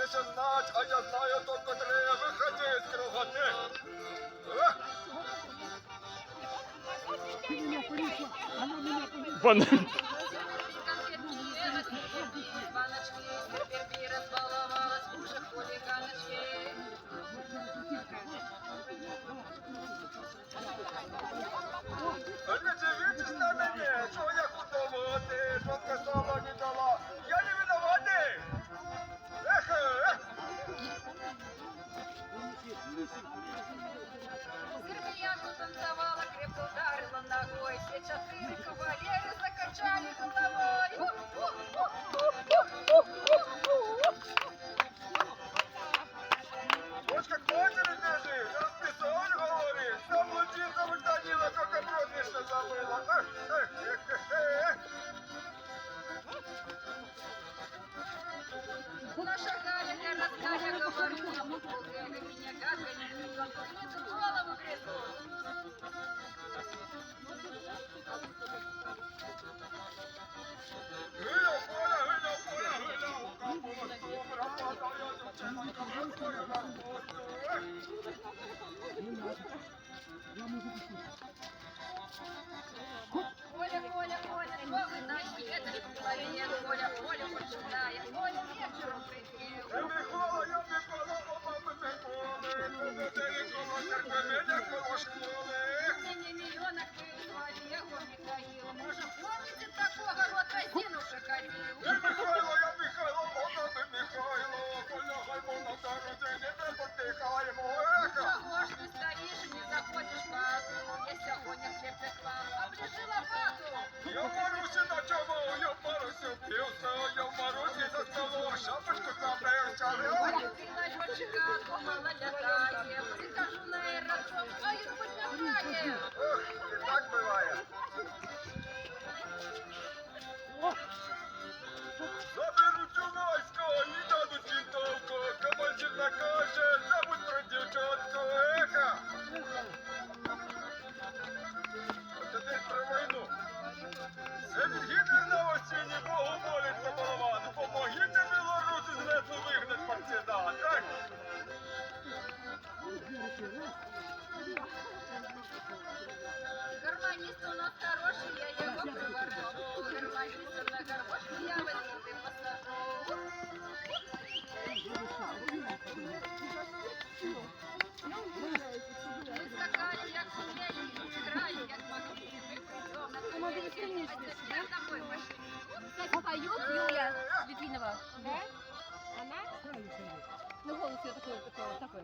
еще знать, а я знаю только три выходи из круготы. Пан... Не дивитесь на мене, що я худоватий, жодка сама не дала. Я не виноватий. Сербиянку танцевала, крепко ударила ногой. Все четыре кавалеры закачали головой. Дочка к матери бежит, расписали, говорит. Сам лучинка вытонила, только прозвище забыла. Наша Галя для рассказа говорю, Галя меня гадка не придет, мне голову грызут. Гиля, поля, гиля, поля, гиля. Капула, добра, падає, дівчинка, розкою на хвосту. Коля, Коля, Коля, новый наш ветер в голове. Коля, Коля, почитая. Коля вечером придет. Я Микола, оба ми Миколи. Победили коло церкви, мене коло школи. Не миллионов вызвали, его Михаил. Может, помните такого вот разинувший ходил? Я Михайло, оба ми Михайло. Коля, гаймо на дорозі, не потихаємо. Чего ж ты стоишь и не заходишь в хату? Я сегодня хлеб пекла, оближи лопату. Я в Марусі ночував, я в Марусі впився, я в Марусі за столом шапочку забився. Полюбила летчика, помала летає. Прикажу на аэродром, а их хоть награє. Ох, і так буває. Заберуть у військо і дадуть вінтовку. Командир накаже, забудь про дівчатку. Еха! А тепер про війну. Це від Гітлер на осінні Богу молиться балаван. Помогіть білоруси з лесу вигнать партизан. Так? Гармонист у нас хороший, я его приворожу. Гармониста на гармошке я возьму и посажу. Мы скакали, як умели, играли, як могли. Мы придем на турнир, а теперь домой пошли. Поет Юля Литвинова. Да? Она? Ну, голос ее такой.